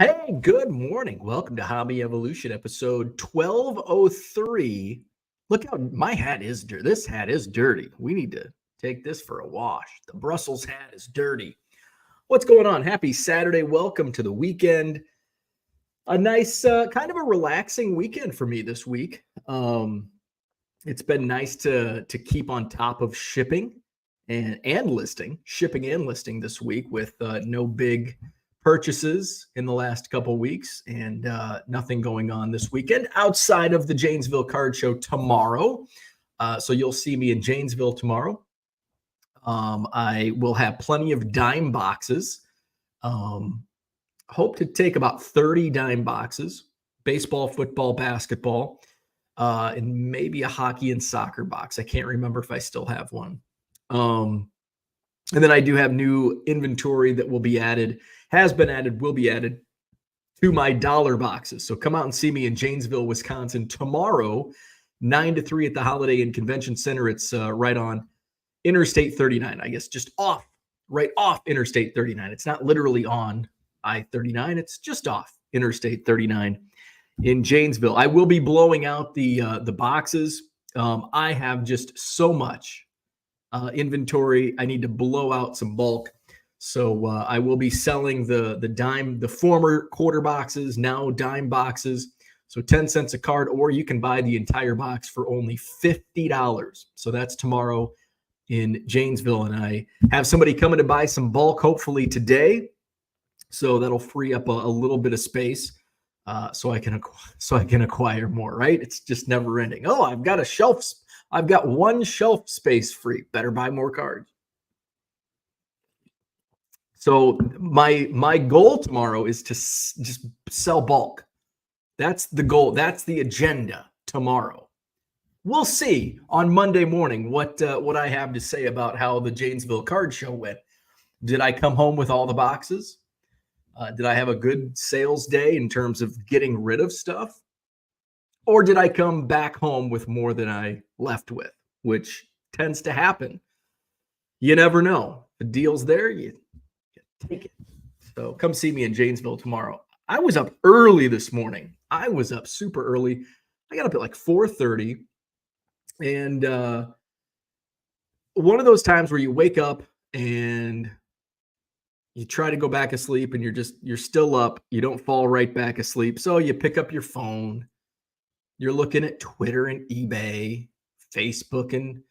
Hey, good morning. Welcome to Hobby Evolution, episode 1203. Look how my hat is dirty. This hat is dirty. We need to take this for a wash. The Brussels hat is dirty. What's going on? Happy Saturday. Welcome to the weekend. A nice, kind of a relaxing weekend for me this week. It's been nice to keep on top of shipping and shipping and listing this week with no big purchases in the last couple weeks and nothing going on this weekend outside of the Janesville Card Show tomorrow. So you'll see me in Janesville tomorrow. I will have plenty of dime boxes. Hope to take about 30 dime boxes, baseball, football, basketball, and maybe a hockey and soccer box. I can't remember if I still have one. And then I do have new inventory that will be added, has been added, will be added to my dollar boxes. So come out and see me in Janesville, Wisconsin tomorrow, 9 to 3 at the Holiday Inn Convention Center. It's right on Interstate 39, I guess, just right off Interstate 39. It's not literally on I-39. It's just off Interstate 39 in Janesville. I will be blowing out the boxes. I have just so much inventory. I need to blow out some bulk. So I will be selling the former quarter boxes, now dime boxes. So 10 cents a card, or you can buy the entire box for only $50. So that's tomorrow in Janesville. And I have somebody coming to buy some bulk, hopefully today. So that'll free up a little bit of space so I can acquire more, right? It's just never ending. Oh, I've got one shelf space free. Better buy more cards. So my goal tomorrow is to just sell bulk. That's the goal. That's the agenda tomorrow. We'll see on Monday morning what I have to say about how the Janesville Card Show went. Did I come home with all the boxes? Did I have a good sales day in terms of getting rid of stuff? Or did I come back home with more than I left with, which tends to happen. You never know. The deal's there, you take it. So come see me in Janesville tomorrow. I was up early this morning. I was up super early. I got up at like 4:30. And one of those times where you wake up and you try to go back asleep and you're still up. You don't fall right back asleep. So you pick up your phone. You're looking at Twitter and eBay, Facebook, and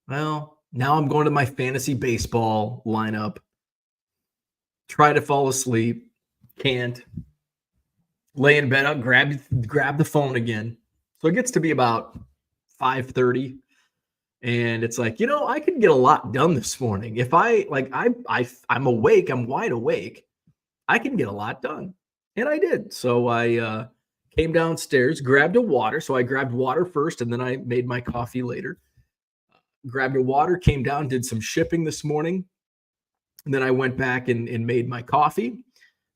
well, now I'm going to my fantasy baseball lineup. Try to fall asleep. Can't. Lay in bed, I'll grab the phone again. So it gets to be about 5:30. And it's like, I could get a lot done this morning. If I'm awake, I'm wide awake, I can get a lot done. And I did. So I came downstairs, grabbed a water. So I grabbed water first, and then I made my coffee later. Grabbed a water, came down, did some shipping this morning. And then I went back and made my coffee.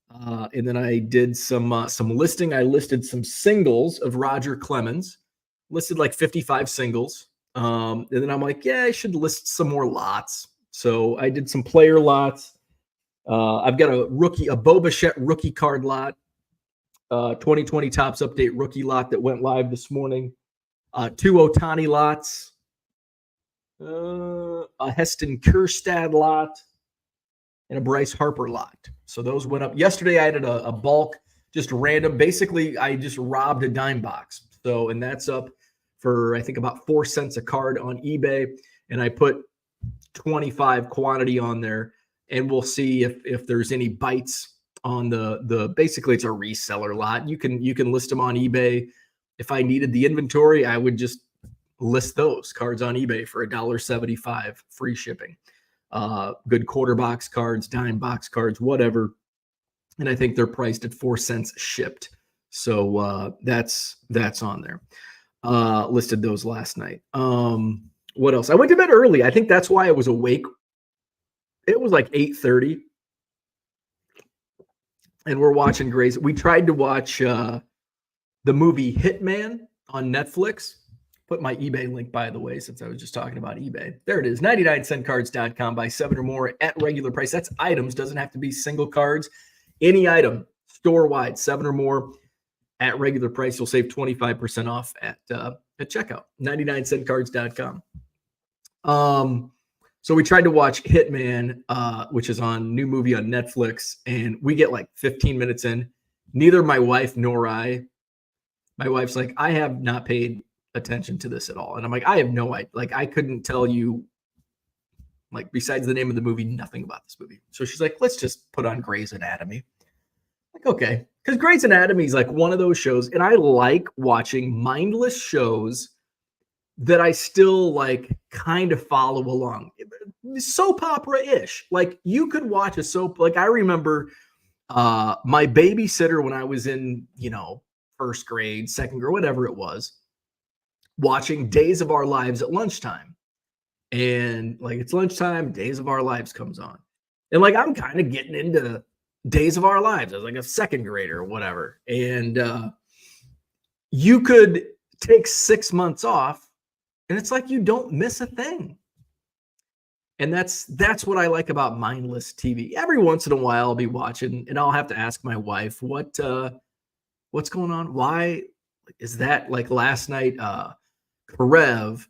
And then I did some listing. I listed some singles of Roger Clemens, listed like 55 singles. And then I'm like, yeah, I should list some more lots. So I did some player lots. I've got a Bo Bichette rookie card lot, 2020 Topps Update rookie lot that went live this morning. 2 Ohtani lots, a Heston Kjerstad lot, and a Bryce Harper lot. So those went up. Yesterday I added a bulk, just random. Basically, I just robbed a dime box. So, and that's up for, I think, about 4 cents a card on eBay. And I put 25 quantity on there, and we'll see if there's any bites on the basically it's a reseller lot. You can list them on eBay. If I needed the inventory, I would just list those cards on eBay for $1.75 free shipping. Good quarter box cards, dime box cards, whatever. And I think they're priced at 4 cents shipped. So that's on there. Listed those last night. What else? I went to bed early. I think that's why I was awake. It was like 8:30. And we're watching Grey's. We tried to watch the movie Hitman on Netflix. Put my eBay link, by the way, since I was just talking about eBay. There it is, 99centcards.com. Buy 7 or more at regular price. That's items. Doesn't have to be single cards. Any item store-wide, 7 or more at regular price. You'll save 25% off at checkout, 99centcards.com. So we tried to watch Hitman, which is on new movie on Netflix, and we get like 15 minutes in. Neither my wife nor I. My wife's like, I have not paid attention to this at all. And I'm like, I have no idea. Like, I couldn't tell you, like, besides the name of the movie, nothing about this movie. So she's like, let's just put on Grey's Anatomy. Like, okay. Because Grey's Anatomy is like one of those shows, and I like watching mindless shows that I still like kind of follow along. Soap opera-ish. Like, you could watch a soap. Like, I remember my babysitter when I was in, first grade, second grade, whatever it was, watching Days of Our Lives at lunchtime. And like, it's lunchtime, Days of Our Lives comes on. And like, I'm kind of getting into Days of Our Lives as like a second grader or whatever. And you could take 6 months off and it's like you don't miss a thing. And that's what I like about mindless TV. Every once in a while I'll be watching and I'll have to ask my wife, what's going on? Why is that? Like last night, Karev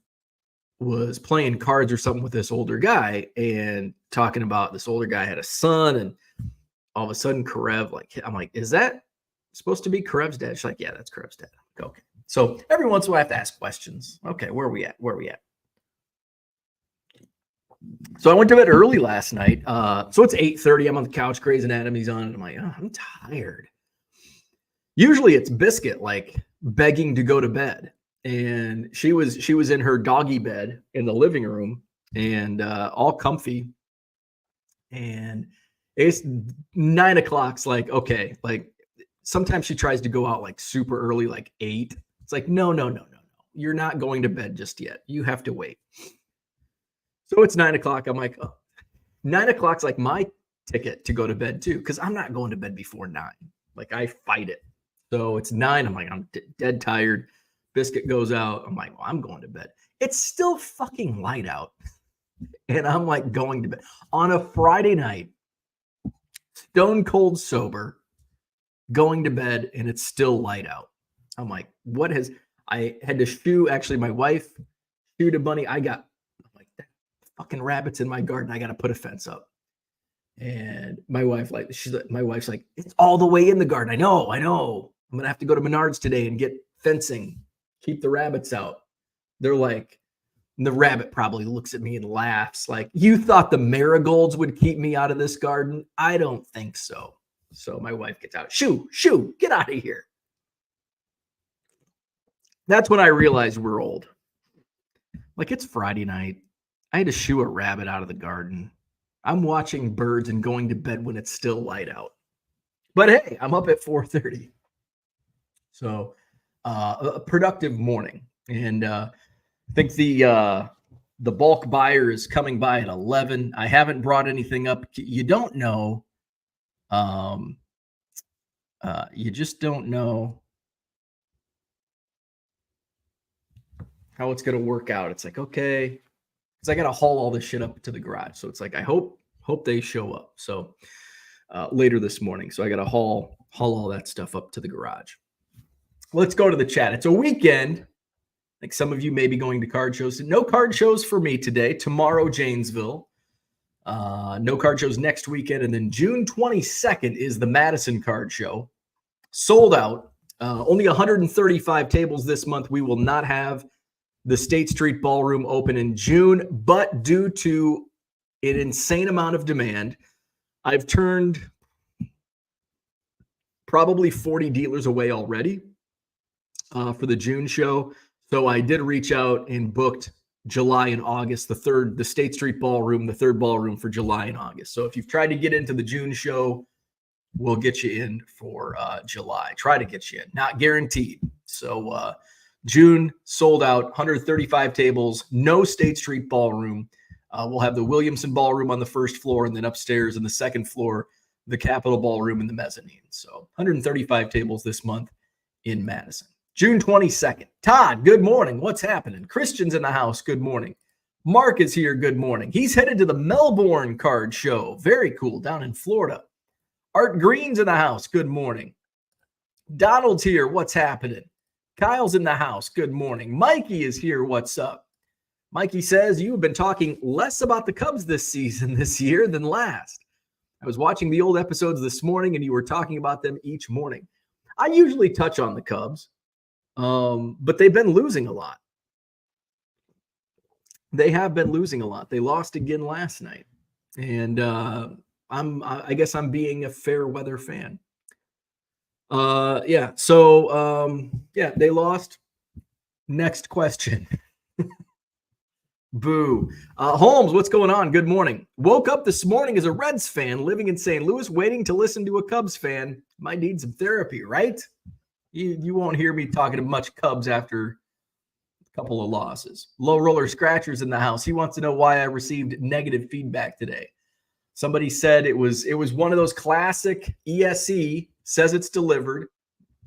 was playing cards or something with this older guy and talking about this older guy had a son, and all of a sudden Karev, I'm like, is that supposed to be Karev's dad? She's like, yeah, that's Karev's dad. Okay. So every once in a while I have to ask questions. Okay, where are we at? So I went to bed early last night. So it's 8:30. I'm on the couch, Grey's Anatomy's on, and I'm like, oh, I'm tired. Usually it's Biscuit like begging to go to bed. And she was in her doggy bed in the living room and all comfy. And it's 9 o'clock. Like, okay, like sometimes she tries to go out like super early, like 8. It's like, no. You're not going to bed just yet. You have to wait. So it's 9 o'clock. I'm like, oh, 9 o'clock's like my ticket to go to bed too, because I'm not going to bed before 9. Like, I fight it. So it's 9. I'm like, I'm dead tired. Biscuit goes out. I'm like, well, I'm going to bed. It's still fucking light out. And I'm like going to bed on a Friday night, stone cold sober, going to bed, and it's still light out. I'm like, I had to shoo, actually, my wife shooed a bunny. I'm like, that fucking rabbit's in my garden. I got to put a fence up. And my wife's like, it's all the way in the garden. I know. I'm going to have to go to Menards today and get fencing, keep the rabbits out. They're like, the rabbit probably looks at me and laughs like, you thought the marigolds would keep me out of this garden? I don't think so. So my wife gets out. Shoo, get out of here. That's when I realized we're old. Like, it's Friday night. I had to shoo a rabbit out of the garden. I'm watching birds and going to bed when it's still light out. But hey, I'm up at 4:30. So a productive morning. And I think the bulk buyer is coming by at 11. I haven't brought anything up. You don't know. You just don't know how it's going to work out. It's like, okay, because I got to haul all this shit up to the garage. So it's like, I hope they show up. So later this morning. So I got to haul all that stuff up to the garage. Let's go to the chat. It's a weekend. Like some of you may be going to card shows. No card shows for me today. Tomorrow, Janesville. No card shows next weekend. And then June 22nd is the Madison Card Show. Sold out. Only 135 tables this month. We will not have the State Street Ballroom open in June, but due to an insane amount of demand, I've turned probably 40 dealers away already for the June show. So I did reach out and booked July and August, the State Street Ballroom, the third ballroom for July and August. So if you've tried to get into the June show, we'll get you in for July. Try to get you in. Not guaranteed. So June sold out, 135 tables, no State Street Ballroom. We'll have the Williamson Ballroom on the first floor, and then upstairs on the second floor, the Capitol Ballroom and the mezzanine. So 135 tables this month in Madison. June 22nd. Todd, good morning. What's happening? Christian's in the house. Good morning. Mark is here. Good morning. He's headed to the Melbourne Card Show. Very cool, down in Florida. Art Green's in the house. Good morning. Donald's here. What's happening? Kyle's in the house. Good morning. Mikey is here. What's up? Mikey says, you have been talking less about the Cubs this year than last. I was watching the old episodes this morning, and you were talking about them each morning. I usually touch on the Cubs, but they've been losing a lot. They have been losing a lot. They lost again last night, and I guess I'm being a fair weather fan. Yeah. So yeah, they lost. Next question. Boo. Holmes, what's going on? Good morning. Woke up this morning as a Reds fan living in St. Louis, waiting to listen to a Cubs fan. Might need some therapy, right? You won't hear me talking much Cubs after a couple of losses. Low Roller Scratcher's in the house. He wants to know why I received negative feedback today. Somebody said it was one of those classic ESE, says it's delivered.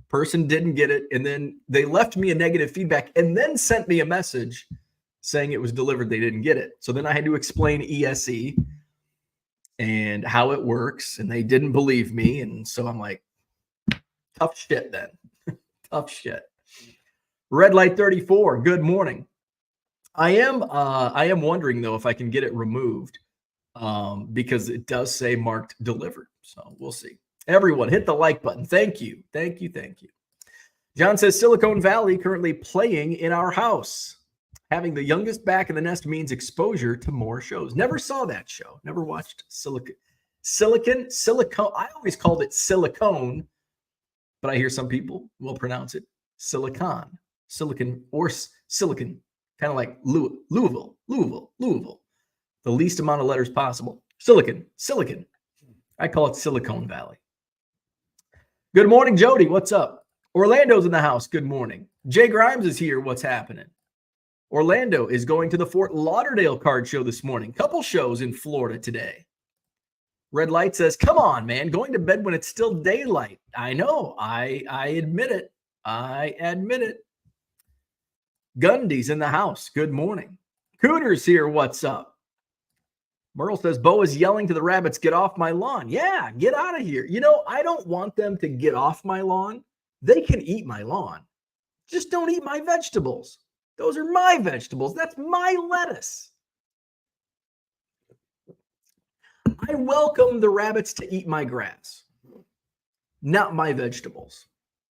Person didn't get it, and then they left me a negative feedback and then sent me a message saying it was delivered, they didn't get it. So then I had to explain ESE and how it works, and they didn't believe me. And so I'm like, tough shit then. Tough shit. Red Light 34, good morning. I am wondering, though, if I can get it removed because it does say marked delivered. So we'll see. Everyone, hit the like button. Thank you. Thank you. Thank you. John says, Silicon Valley currently playing in our house. Having the youngest back in the nest means exposure to more shows. Never saw that show. Never watched Silicon. I always called it Silicone, but I hear some people will pronounce it Silicon, or Silicon, kind of like Louisville. The least amount of letters possible. Silicon. I call it Silicon Valley. Good morning, Jody. What's up? Orlando's in the house. Good morning. Jay Grimes is here. What's happening? Orlando is going to the Fort Lauderdale Card Show this morning. Couple shows in Florida today. Red Light says, come on, man. Going to bed when it's still daylight. I know. I admit it. Gundy's in the house. Good morning. Cooter's here. What's up? Merle says, Bo is yelling to the rabbits, get off my lawn. Yeah, get out of here. I don't want them to get off my lawn. They can eat my lawn. Just don't eat my vegetables. Those are my vegetables. That's my lettuce. I welcome the rabbits to eat my grass, not my vegetables.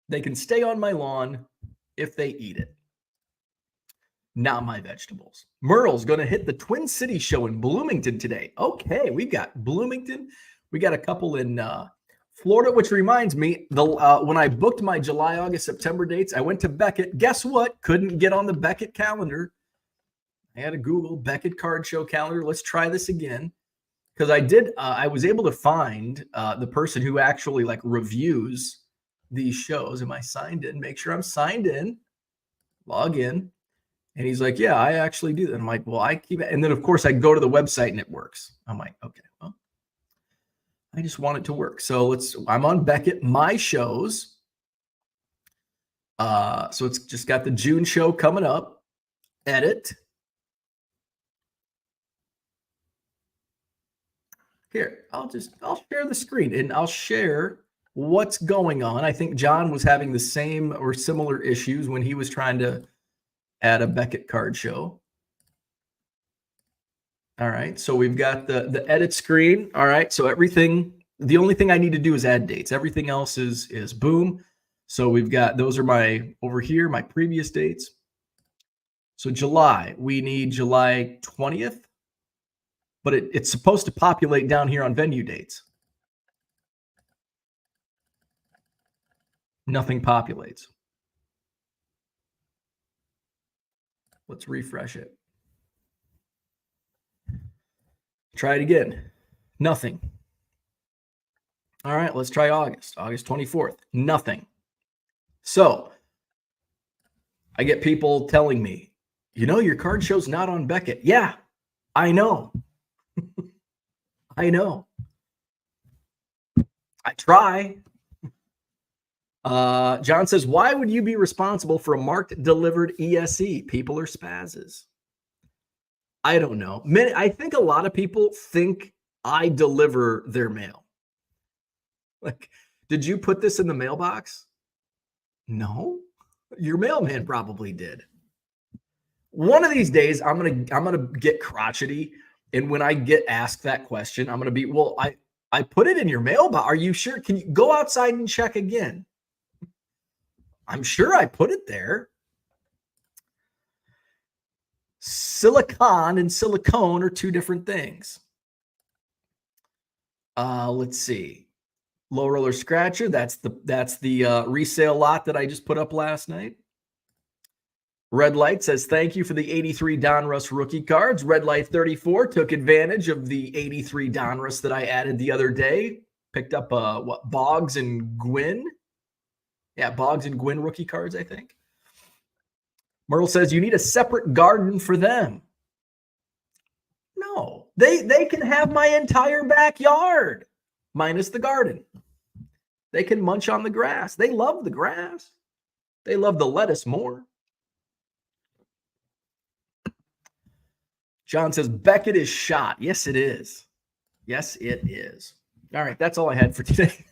They can stay on my lawn if they eat it. Not my vegetables. Merle's going to hit the Twin Cities show in Bloomington today. Okay, we've got Bloomington. We got a couple in Florida, which reminds me, when I booked my July, August, September dates, I went to Beckett. Guess what? Couldn't get on the Beckett calendar. I had to Google Beckett Card Show calendar. Let's try this again. Because I was able to find the person who actually reviews these shows. Am I signed in? Make sure I'm signed in. Log in. And he's like, yeah, I actually do that. I'm like, well, I keep it. And then, of course, I go to the website and it works. I'm like, okay, well, I just want it to work. So I'm on Beckett, my shows. So it's just got the June show coming up. Edit. Here, I'll share the screen and I'll share what's going on. I think John was having the same or similar issues when he was trying to add a Beckett Card Show. All right, so we've got the edit screen. All right, so the only thing I need to do is add dates. Everything else is boom. So we've got, those are my previous dates. So July, we need July 20th, but it's supposed to populate down here on venue dates. Nothing populates. Let's refresh it. Try it again. Nothing. All right, let's try August 24th. Nothing. So I get people telling me, your card show's not on Beckett. Yeah, I know. I know. I try. John says, why would you be responsible for a marked delivered ESE? People are spazzes. I don't know. I think a lot of people think I deliver their mail. Like, did you put this in the mailbox? No, your mailman probably did. One of these days, I'm gonna get crotchety, and when I get asked that question, I'm gonna be, well, I put it in your mailbox. Are you sure? Can you go outside and check again? I'm sure I put it there. Silicon and silicone are two different things. Let's see. Low Roller Scratcher. That's the resale lot that I just put up last night. Red Light says, thank you for the 83 Donruss rookie cards. Red Light 34 took advantage of the 83 Donruss that I added the other day. Picked up Boggs and Gwynn. Yeah, Boggs and Gwynn rookie cards, I think. Myrtle says, you need a separate garden for them. No, they can have my entire backyard minus the garden. They can munch on the grass. They love the grass. They love the lettuce more. John says, Beckett is shot. Yes, it is. Yes, it is. All right, that's all I had for today.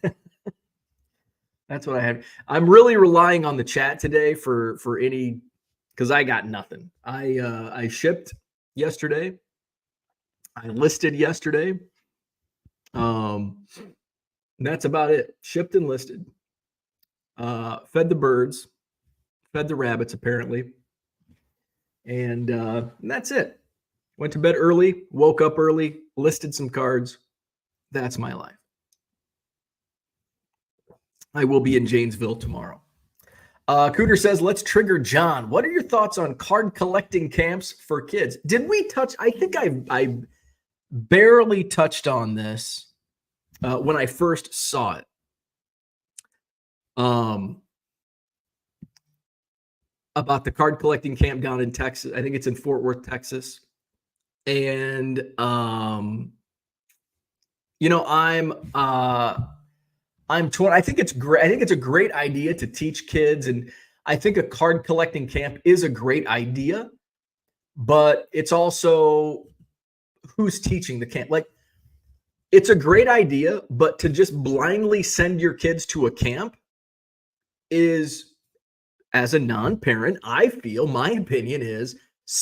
That's what I had. I'm really relying on the chat today for any, because I got nothing. I shipped yesterday. I listed yesterday. That's about it. Shipped and listed. Fed the birds. Fed the rabbits, apparently. And that's it. Went to bed early, woke up early, listed some cards. That's my life. I will be in Janesville tomorrow. Cooter says, let's trigger John. What are your thoughts on card collecting camps for kids? Did we touch? I think I barely touched on this when I first saw it. About the card collecting camp down in Texas. I think it's in Fort Worth, Texas. And, you know, I'm torn. I think it's great. I think it's a great idea to teach kids. And I think a card collecting camp is a great idea, but it's also who's teaching the camp. Like, it's a great idea, but to just blindly send your kids to a camp is, as a non-parent, I feel, my opinion is,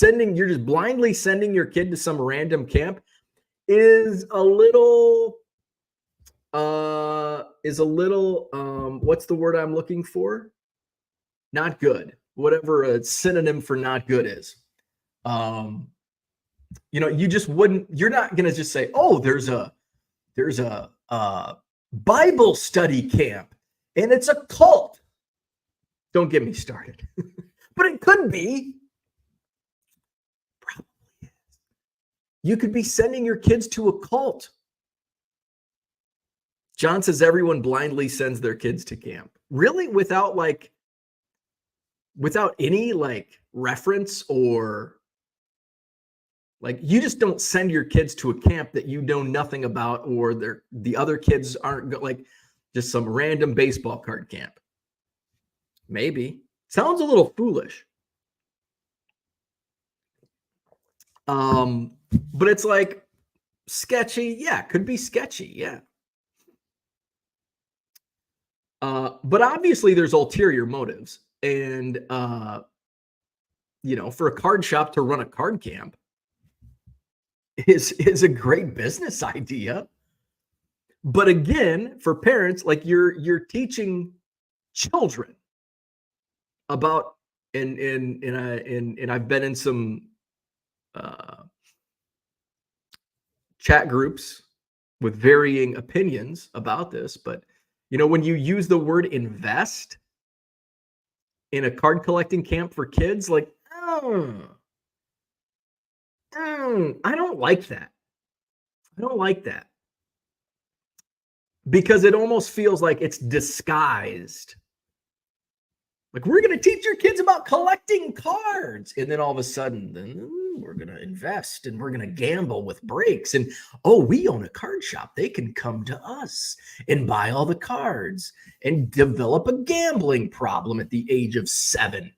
you're just blindly sending your kid to some random camp is a little, what's the word I'm looking for? Not good. Whatever a synonym for not good is. You know, you're not going to just say, oh, there's a Bible study camp and it's a cult. Don't get me started. But it could be. Probably is. You could be sending your kids to a cult. John says everyone blindly sends their kids to camp. Really? Without any reference, or you just don't send your kids to a camp that you know nothing about, or the other kids aren't just some random baseball card camp. Maybe. Sounds a little foolish. But it's sketchy. Yeah, could be sketchy. Yeah. But obviously there's ulterior motives. And, for a card shop to run a card camp is a great business idea. But again, for parents, you're teaching children about, and I've been in some chat groups with varying opinions about this, but when you use the word invest in a card collecting camp for kids, I don't like that. I don't like that. Because it almost feels like it's disguised. We're going to teach your kids about collecting cards. And then all of a sudden, we're going to invest and we're going to gamble with breaks. And, we own a card shop. They can come to us and buy all the cards and develop a gambling problem at the age of 7.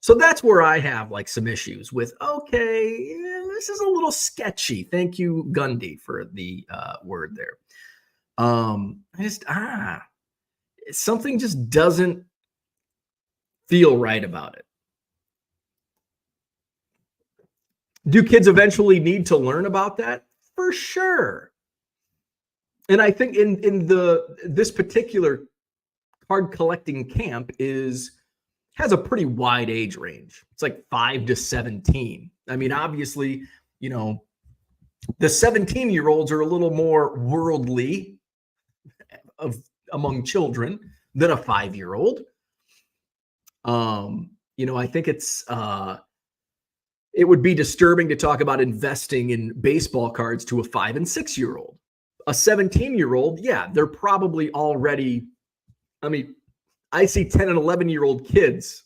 So that's where I have some issues with, this is a little sketchy. Thank you, Gundy, for the word there. I just something just doesn't feel right about it. Do kids eventually need to learn about that? For sure. And I think in this particular card collecting camp has a pretty wide age range. It's like 5 to 17. I mean, obviously, you know, the 17-year-olds are a little more worldly among children than a 5-year-old. You know, I think it would be disturbing to talk about investing in baseball cards to a 5 and 6-year-old. A 17-year-old, yeah, they're probably already, I mean, I see 10 and 11-year-old kids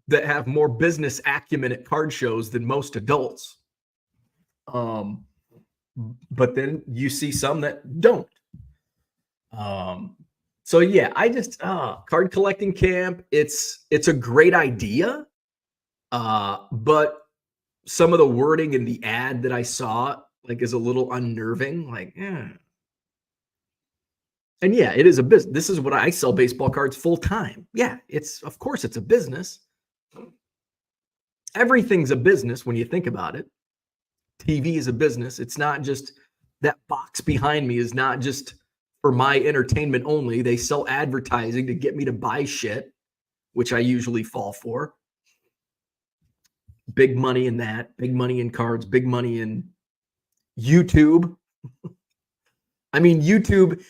that have more business acumen at card shows than most adults. But then you see some that don't. So yeah, I just card collecting camp, it's a great idea. But some of the wording in the ad that I saw is a little unnerving. And yeah, it is a business. This is what I sell baseball cards full time. Yeah, of course it's a business. Everything's a business when you think about it. TV is a business. It's not just that box behind me is not just for my entertainment only. They sell advertising to get me to buy shit, which I usually fall for. Big money in that, big money in cards, big money in YouTube. I mean, YouTube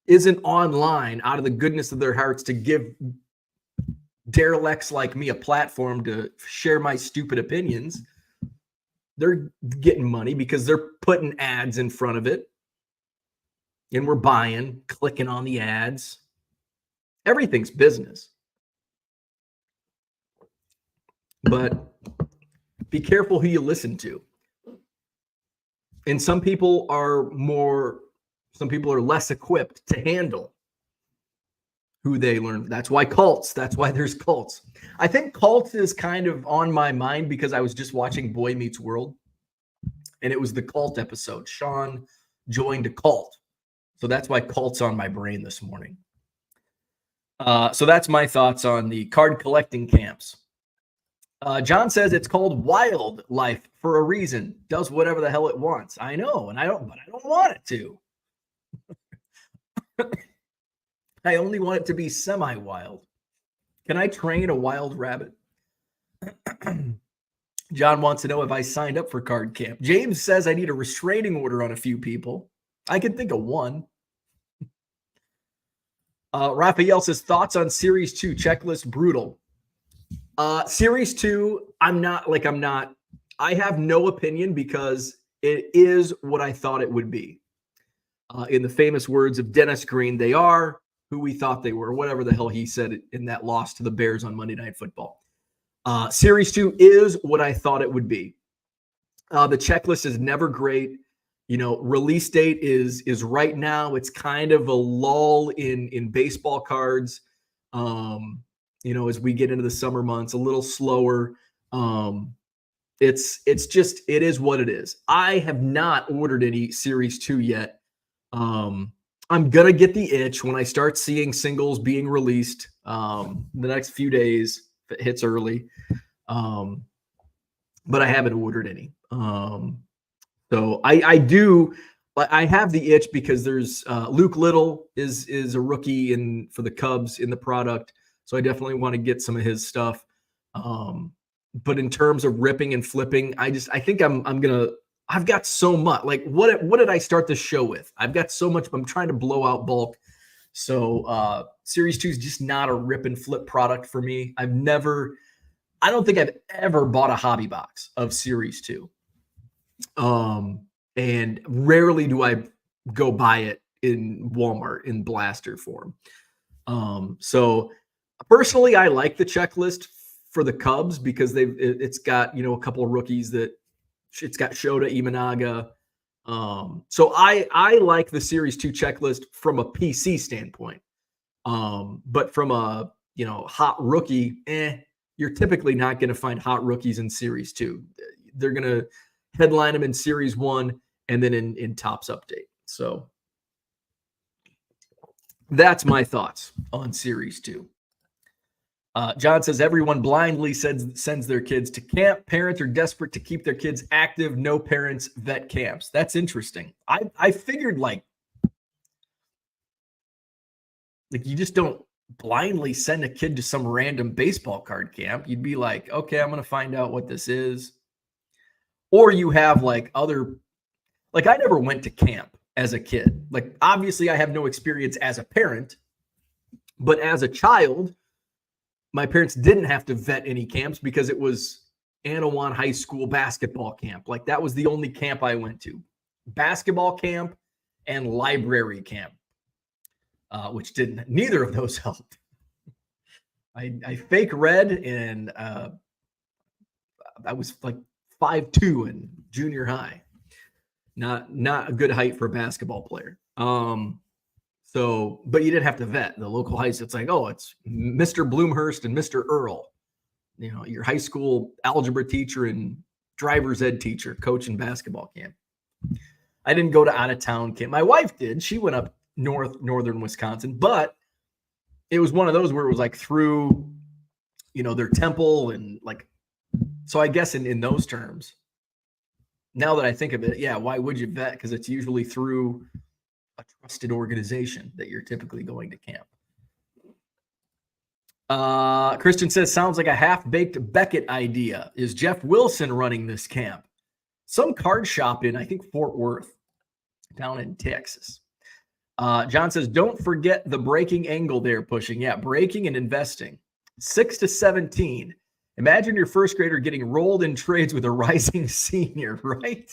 isn't online out of the goodness of their hearts to give derelicts like me a platform to share my stupid opinions. They're getting money because they're putting ads in front of it. And we're buying, clicking on the ads. Everything's business. But be careful who you listen to. And some people are less equipped to handle who they learn. That's why there's cults. I think cults is kind of on my mind because I was just watching Boy Meets World, and it was the cult episode. Sean joined a cult. So that's why cult's on my brain this morning. So that's my thoughts on the card collecting camps. John says it's called wildlife for a reason. Does whatever the hell it wants. I know, but I don't want it to. I only want it to be semi-wild. Can I train a wild rabbit? John wants to know if I signed up for card camp. James says I need a restraining order on a few people. I can think of one. Raphael says thoughts on Series 2 checklist brutal. Series 2, I have no opinion because it is what I thought it would be. In the famous words of Dennis Green, they are who we thought they were, whatever the hell he said in that loss to the Bears on Monday Night Football. Series 2 is what I thought it would be. The checklist is never great. You know, release date is right now. It's kind of a lull in baseball cards. You know, as we get into the summer months, a little slower. It is what it is. I have not ordered any Series 2 yet. I'm going to get the itch when I start seeing singles being released the next few days if it hits early. But I haven't ordered any. So I have the itch because there's Luke Little is a rookie for the Cubs in the product. So I definitely want to get some of his stuff. But in terms of ripping and flipping, I think I've got so much. Like what did I start this show with? I've got so much. I'm trying to blow out bulk. So Series 2 is just not a rip and flip product for me. I don't think I've ever bought a hobby box of Series 2. And rarely do I go buy it in Walmart in blaster form. So personally, I like the checklist for the Cubs because it's got, you know, a couple of rookies that it's got Shota Imanaga. So I like the Series 2 checklist from a PC standpoint. But from a, you know, hot rookie, you're typically not going to find hot rookies in Series 2. They're going to headline them in Series 1 and then in Top's update. So that's my thoughts on Series 2. John says everyone blindly sends their kids to camp. Parents are desperate to keep their kids active. No parents vet camps. That's interesting. I figured like you just don't blindly send a kid to some random baseball card camp. You'd be like, okay, I'm going to find out what this is. Or you have like other, like I never went to camp as a kid. Like obviously I have no experience as a parent, but as a child, my parents didn't have to vet any camps because it was Anawan High School basketball camp. Like that was the only camp I went to. Basketball camp and library camp, which neither of those helped. I fake read and I was like 5'2" in junior high. Not a good height for a basketball player. So, but you didn't have to vet the local high school. It's like, oh, it's Mr. Bloomhurst and Mr. Earl, you know, your high school algebra teacher and driver's ed teacher coaching basketball camp. I didn't go to out of town camp. My wife did. She went up northern Wisconsin, but it was one of those where it was like through, you know, their temple and like, so I guess in those terms, now that I think of it, yeah, why would you vet? Because it's usually through a trusted organization that you're typically going to camp. Christian says, sounds like a half-baked Beckett idea. Is Jeff Wilson running this camp? Some card shop in, I think, Fort Worth, down in Texas. John says, don't forget the breaking angle they're pushing. Yeah, breaking and investing. 6 to 17. Imagine your first grader getting rolled in trades with a rising senior, right?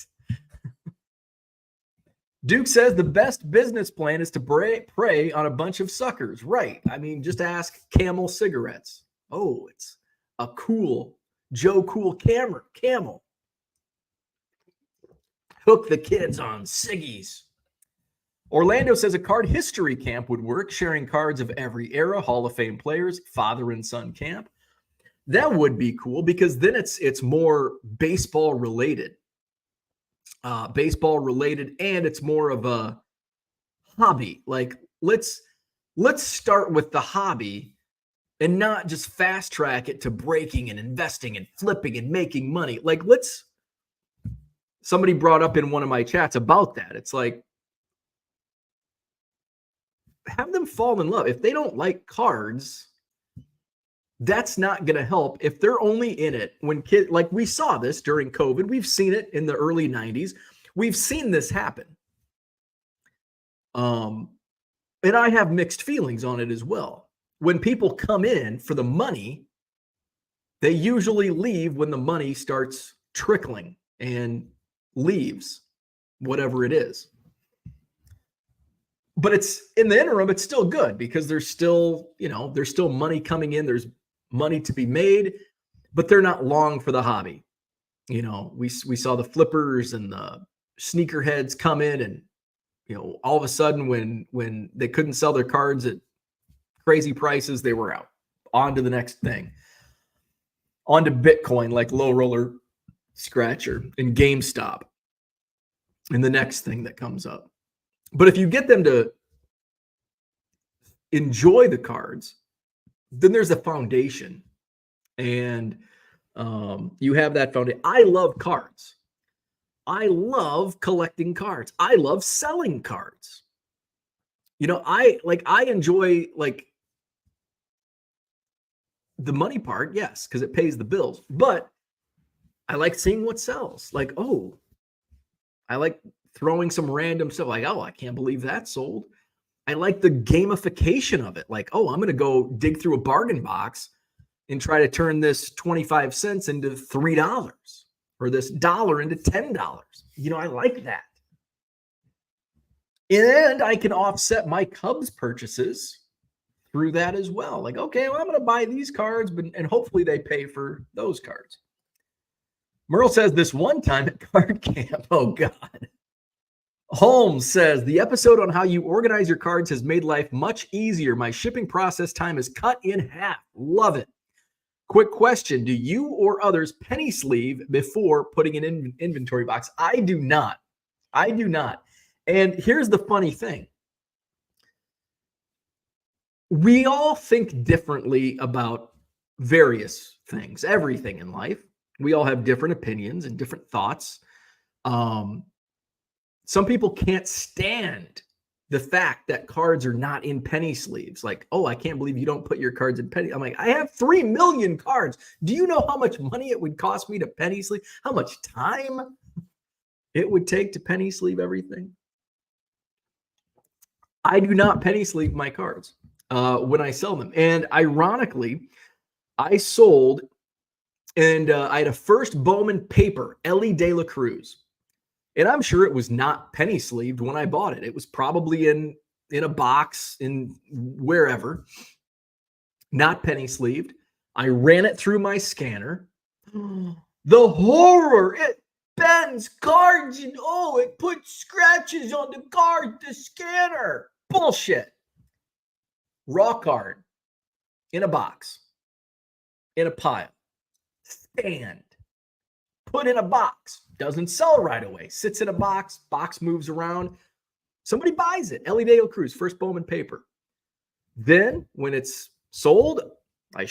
Duke says the best business plan is to prey on a bunch of suckers. Right. I mean, just ask Camel Cigarettes. Oh, it's a cool Joe Cool Camel. Hook the kids on ciggies. Orlando says a card history camp would work, sharing cards of every era, Hall of Fame players, father and son camp. That would be cool because then it's more baseball related. And it's more of a hobby. Like let's start with the hobby and not just fast track it to breaking and investing and flipping and making money. Like somebody brought up in one of my chats about that. It's like, have them fall in love. If they don't like cards, that's not going to help if they're only in it when kids, like we saw this during COVID. We've seen it in the early 90s. We've seen this happen. And I have mixed feelings on it as well. When people come in for the money, they usually leave when the money starts trickling and leaves, whatever it is. But it's in the interim, it's still good because there's still money coming in. There's money to be made, but they're not long for the hobby. You know, we saw the flippers and the sneakerheads come in and, you know, all of a sudden when they couldn't sell their cards at crazy prices, they were out. On to the next thing. On to Bitcoin, like Low Roller Scratcher and GameStop and the next thing that comes up. But if you get them to enjoy the cards, then there's a foundation. And you have that foundation. I love cards. I love collecting cards. I love selling cards. You know, I enjoy like the money part, yes, because it pays the bills. But I like seeing what sells. Like, oh, I like throwing some random stuff like, oh, I can't believe that sold. I like the gamification of it. Like, oh, I'm going to go dig through a bargain box and try to turn this 25 cents into $3 or this $1 into $10. You know, I like that. And I can offset my Cubs purchases through that as well. Like, okay, well, I'm going to buy these cards, and hopefully they pay for those cards. Merle says this one time at card camp. Oh, God. Holmes says, the episode on how you organize your cards has made life much easier. My shipping process time is cut in half. Love it. Quick question. Do you or others penny sleeve before putting in an inventory box? I do not. I do not. And here's the funny thing. We all think differently about various things, everything in life. We all have different opinions and different thoughts. Some people can't stand the fact that cards are not in penny sleeves. Like, oh, I can't believe you don't put your cards in penny. I'm like, I have 3 million cards. Do you know how much money it would cost me to penny sleeve? How much time it would take to penny sleeve everything? I do not penny sleeve my cards when I sell them. And ironically, I sold, and I had a first Bowman paper, Ellie De La Cruz. And I'm sure it was not penny sleeved when I bought it. It was probably in a box in wherever, not penny sleeved. I ran it through my scanner. The horror! It bends cards and it puts scratches on the card, the scanner. Bullshit. Raw card in a box, in a pile, scanned, put in a box. Doesn't sell right away. Sits in a box. Box moves around. Somebody buys it. Ellie De La Cruz, first Bowman paper. Then when it's sold, I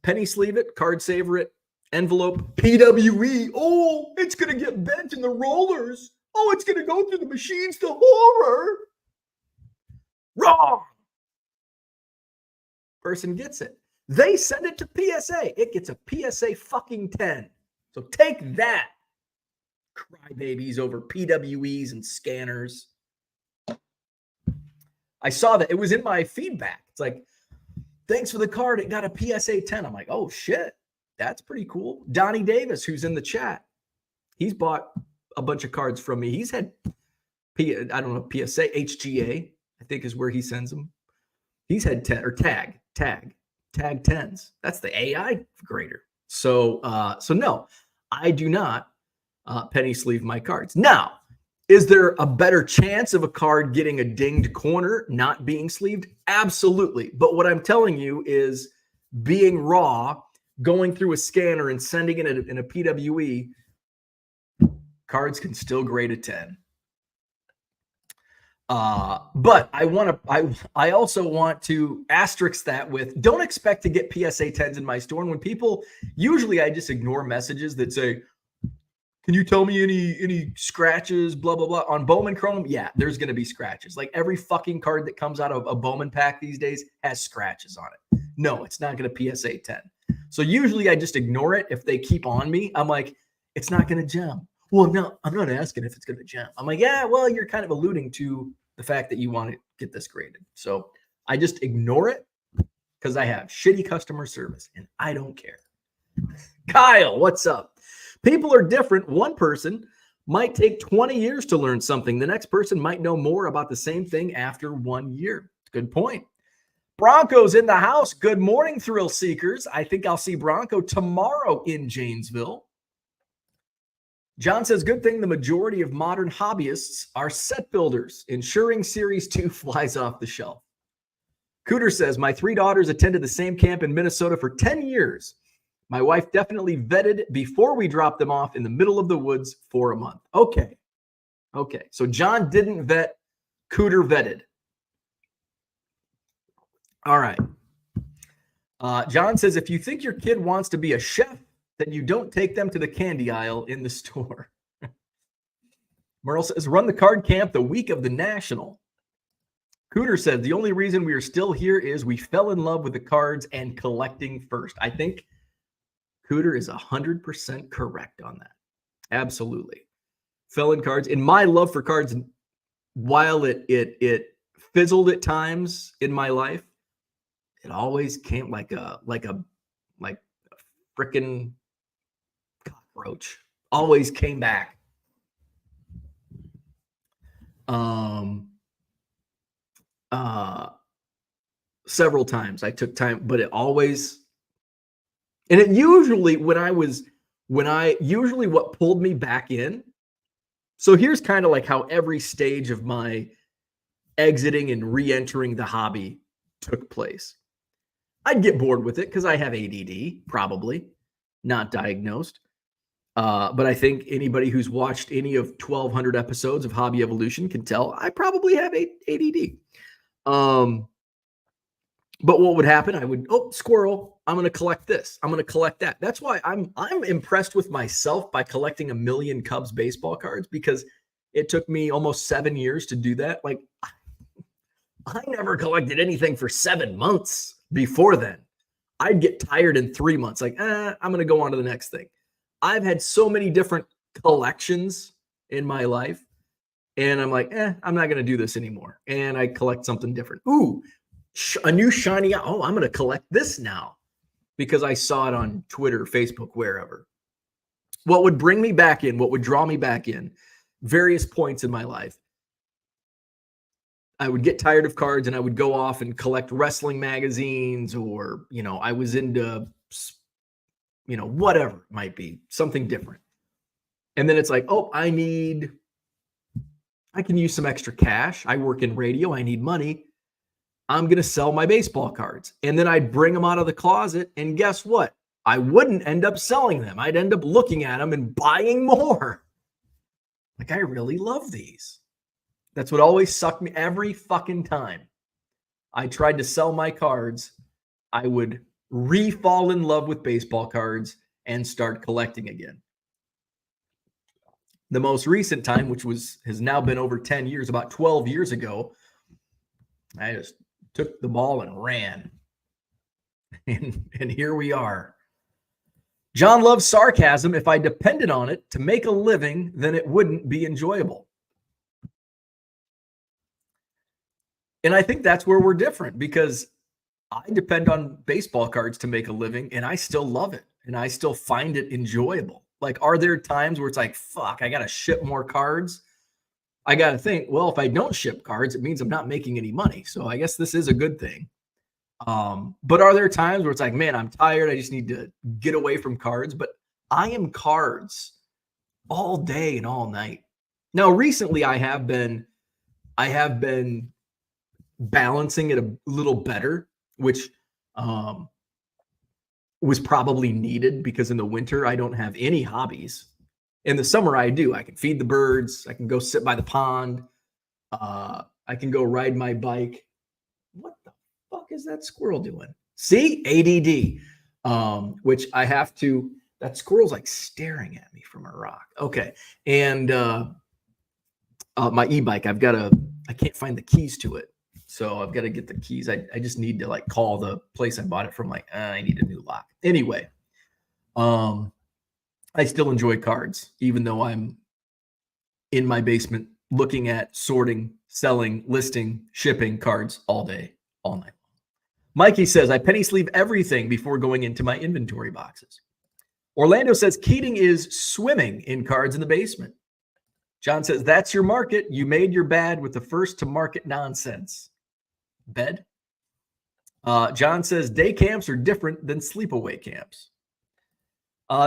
penny sleeve it, card saver it, envelope, PWE. Oh, it's going to get bent in the rollers. Oh, it's going to go through the machines. The horror. Wrong. Person gets it. They send it to PSA. It gets a PSA fucking 10. So take that. Crybabies over PWEs and scanners. I saw that. It was in my feedback. It's like, thanks for the card. It got a PSA 10. I'm like, oh, shit. That's pretty cool. Donnie Davis, who's in the chat, he's bought a bunch of cards from me. He's had, I don't know, PSA, HGA, I think is where he sends them. He's had 10 or tag 10s. That's the AI grader. So no, I do not penny sleeve my cards. Now, is there a better chance of a card getting a dinged corner not being sleeved? Absolutely. But what I'm telling you is being raw, going through a scanner and sending it in a PWE, cards can still grade a 10. But I also want to asterisk that with, don't expect to get PSA 10s in my store. And when people, usually I just ignore messages that say, can you tell me any scratches, blah, blah, blah. On Bowman Chrome, yeah, there's going to be scratches. Like every fucking card that comes out of a Bowman pack these days has scratches on it. No, it's not going to PSA 10. So usually I just ignore it. If they keep on me, I'm like, it's not going to gem. Well, no, I'm not asking if it's going to gem. I'm like, yeah, well, you're kind of alluding to the fact that you want to get this graded. So I just ignore it because I have shitty customer service and I don't care. Kyle, what's up? People are different. One person might take 20 years to learn something. The next person might know more about the same thing after 1 year. Good point. Bronco's in the house. Good morning, thrill seekers. I think I'll see Bronco tomorrow in Janesville. John says, good thing the majority of modern hobbyists are set builders, ensuring Series 2 flies off the shelf. Cooter says, my 3 daughters attended the same camp in Minnesota for 10 years. My wife definitely vetted before we dropped them off in the middle of the woods for a month. Okay. So John didn't vet. Cooter vetted. All right. John says, if you think your kid wants to be a chef, then you don't take them to the candy aisle in the store. Merle says, run the card camp the week of the National. Cooter said, the only reason we are still here is we fell in love with the cards and collecting first. I think Cooter is 100% correct on that. Absolutely. Fell in cards. In my love for cards, while it fizzled at times in my life, it always came like a freaking cockroach. Always came back. Several times I took time, but it always, and it usually usually what pulled me back in. So here's kind of like how every stage of my exiting and re-entering the hobby took place. I'd get bored with it because I have ADD, probably not diagnosed. But I think anybody who's watched any of 1,200 episodes of Hobby Evolution can tell I probably have ADD. But what would happen? I would, squirrel, I'm going to collect this. I'm going to collect that. That's why I'm impressed with myself by collecting 1 million Cubs baseball cards, because it took me almost 7 years to do that. Like, I never collected anything for 7 months before then. I'd get tired in 3 months. Like, I'm going to go on to the next thing. I've had so many different collections in my life, and I'm like, I'm not going to do this anymore. And I collect something different. Ooh, a new shiny. Oh, I'm going to collect this now because I saw it on Twitter, Facebook, wherever. What would bring me back in, what would draw me back in, various points in my life, I would get tired of cards and I would go off and collect wrestling magazines, or, I was into, whatever it might be, something different. And then it's like, I can use some extra cash. I work in radio. I need money. I'm going to sell my baseball cards. And then I'd bring them out of the closet. And guess what? I wouldn't end up selling them. I'd end up looking at them and buying more. Like, I really love these. That's what always sucked me every fucking time I tried to sell my cards. I would re-fall in love with baseball cards and start collecting again. The most recent time, which has now been over 10 years, about 12 years ago, I just took the ball and ran. And here we are. John loves sarcasm. If I depended on it to make a living, then it wouldn't be enjoyable. And I think that's where we're different, because I depend on baseball cards to make a living, and I still love it, and I still find it enjoyable. Like, are there times where it's like, fuck, I got to ship more cards? I got to think, well, if I don't ship cards, it means I'm not making any money. So I guess this is a good thing. But are there times where it's like, man, I'm tired, I just need to get away from cards? But I am cards all day and all night. Now, recently I have been balancing it a little better, which was probably needed, because in the winter I don't have any hobbies. In the summer I do. I can feed the birds. I can go sit by the pond. I can go ride my bike. What the fuck is that squirrel doing? See? ADD. Which I have to, that squirrel's like staring at me from a rock. Okay. And my e-bike, I can't find the keys to it. So I've got to get the keys. I just need to like call the place I bought it from, like, I need a new lock. Anyway, I still enjoy cards, even though I'm in my basement looking at, sorting, selling, listing, shipping cards all day, all night. Mikey says, I penny sleeve everything before going into my inventory boxes. Orlando says, Keating is swimming in cards in the basement. John says, that's your market. You made your bed with the first to market nonsense. Bed. John says, day camps are different than sleepaway camps.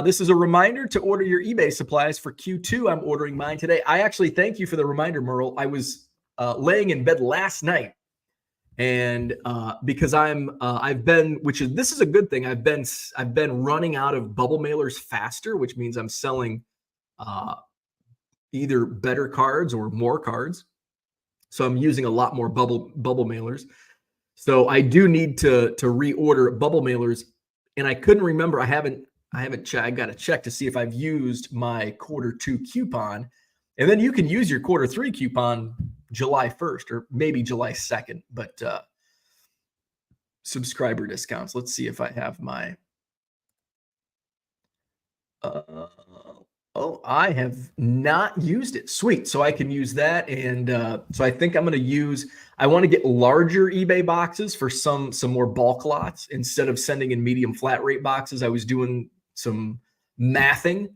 This is a reminder to order your eBay supplies for Q2. I'm ordering mine today. I actually thank you for the reminder, Merle. I was laying in bed last night, and because this is a good thing. I've been running out of bubble mailers faster, which means I'm selling either better cards or more cards. So I'm using a lot more bubble mailers. So I do need to reorder bubble mailers, and I couldn't remember. I haven't checked. I got to check to see if I've used my Q2 coupon, and then you can use your Q3 coupon July 1st or maybe July 2nd. But subscriber discounts. Let's see if I have my. I have not used it. Sweet. So I can use that. And so I think I'm going to I want to get larger eBay boxes for some more bulk lots instead of sending in medium flat rate boxes. I was doing some mathing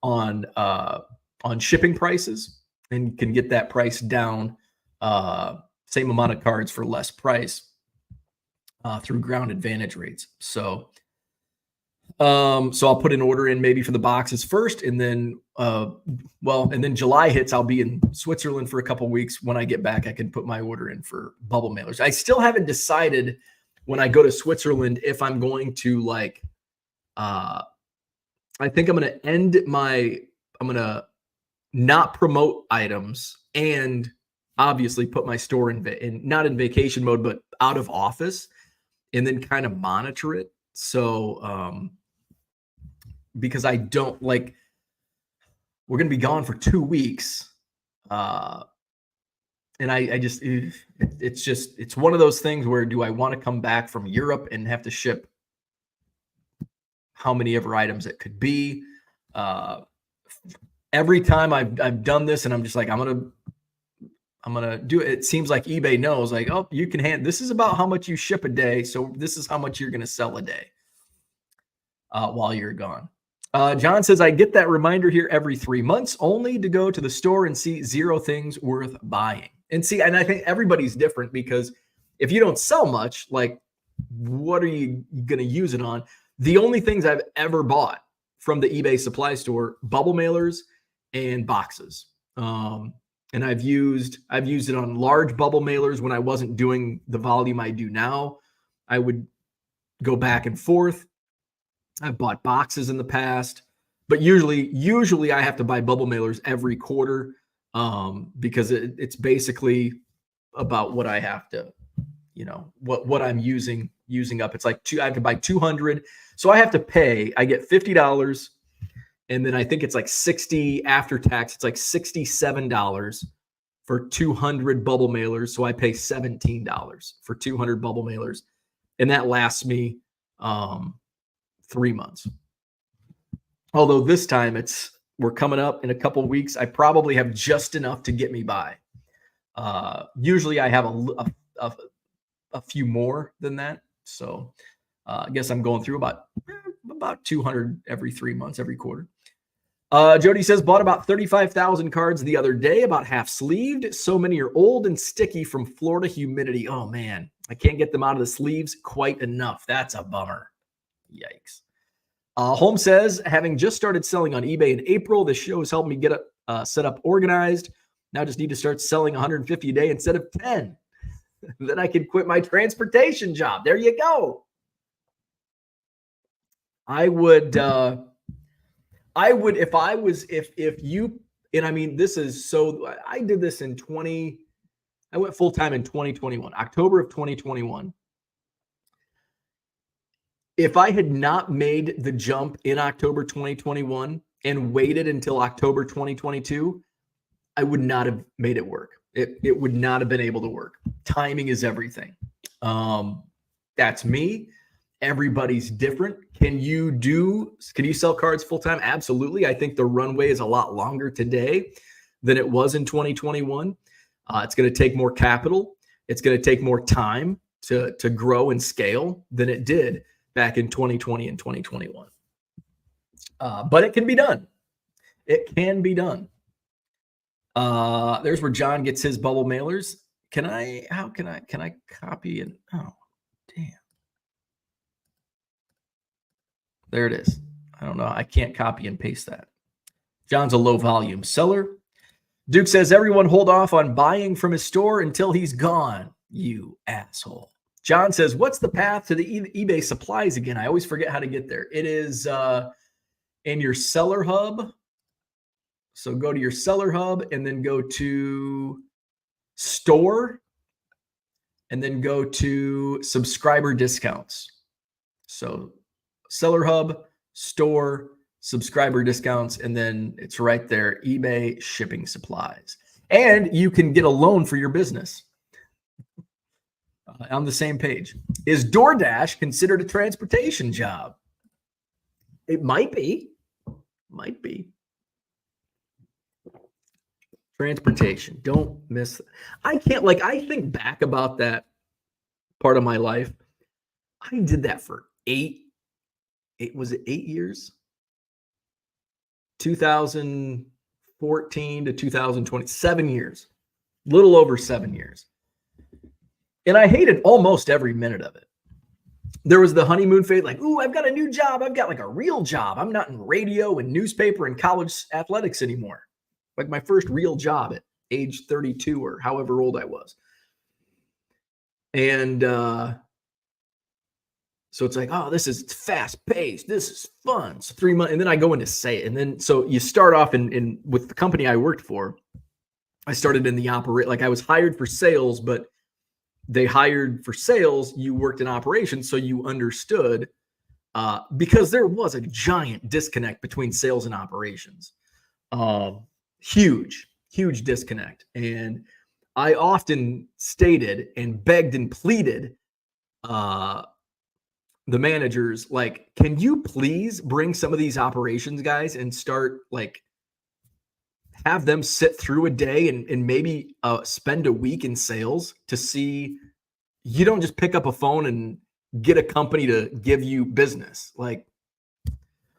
on shipping prices and can get that price down, same amount of cards for less price through ground advantage rates. So I'll put an order in maybe for the boxes first, and then and then July hits. I'll be in Switzerland for a couple of weeks. When I get back, I can put my order in for bubble mailers. I still haven't decided when I go to Switzerland if I'm going to I think I'm going to I'm going to not promote items and obviously put my store in not in vacation mode, but out of office, and then kind of monitor it. So, because I don't like, we're going to be gone for 2 weeks. And I just, it's one of those things where do I want to come back from Europe and have to ship how many ever items it could be? Every time I've done this and I'm just like, I'm going to do it. It seems like eBay knows like, oh, you can this is about how much you ship a day. So this is how much you're going to sell a day while you're gone. John says, I get that reminder here every 3 months only to go to the store and see 0 things worth buying. And I think everybody's different because if you don't sell much, like what are you going to use it on? The only things I've ever bought from the eBay supply store, bubble mailers and boxes. And I've used it on large bubble mailers when I wasn't doing the volume I do now. I would go back and forth. I've bought boxes in the past, but usually I have to buy bubble mailers every quarter because it's basically about what I have to, what I'm using up. It's like I have to buy 200. So I have to pay, I get $50 and then I think it's like 60 after tax. It's like $67 for 200 bubble mailers. So I pay $17 for 200 bubble mailers and that lasts me 3 months. Although this time we're coming up in a couple of weeks. I probably have just enough to get me by. Usually I have a few more than that. So I guess I'm going through about 200 every 3 months, every quarter. Jody says, bought about 35,000 cards the other day, about half sleeved. So many are old and sticky from Florida humidity. Oh man, I can't get them out of the sleeves quite enough. That's a bummer. Yikes. Holmes says, having just started selling on eBay in April, this show has helped me get set up organized. Now just need to start selling 150 a day instead of 10. Then I can quit my transportation job. There you go. I would, if you, and I mean, this is so, I did this I went full time in 2021, October of 2021. If I had not made the jump in October 2021 and waited until October 2022, I would not have made it work. It would not have been able to work. Timing is everything. That's me. Everybody's different. Can you sell cards full time? Absolutely. I think the runway is a lot longer today than it was in 2021. It's going to take more capital. It's going to take more time to grow and scale than it did back in 2020 and 2021. But it can be done. It can be done. There's where John gets his bubble mailers. Can I copy and oh damn. There it is. I don't know. I can't copy and paste that. John's a low volume seller. Duke says, everyone hold off on buying from his store until he's gone. You asshole. John says, what's the path to the eBay supplies again? I always forget how to get there. It is in your seller hub. So go to your seller hub and then go to store and then go to subscriber discounts. So seller hub, store, subscriber discounts, and then it's right there, eBay shipping supplies. And you can get a loan for your business. On the same page. Is DoorDash considered a transportation job? It might be. Might be. Transportation. Don't miss. I think back about that part of my life. I did that for 8 years? 2014 to 2020, 7 years. Little over 7 years. And I hated almost every minute of it. There was the honeymoon phase, like, ooh, I've got a new job. I've got like a real job. I'm not in radio and newspaper and college athletics anymore. Like my first real job at age 32 or however old I was. And So it's like, oh, this is fast paced. This is fun. So 3 months, and then I go into say it. And then so you start off in with the company I worked for. I started in the like I was hired for sales, but they hired for sales. You worked in operations, so you understood because there was a giant disconnect between sales and operations. Huge disconnect. And I often stated and begged and pleaded the managers, like, can you please bring some of these operations guys and start like have them sit through a day and maybe spend a week in sales to see you don't just pick up a phone and get a company to give you business. Like,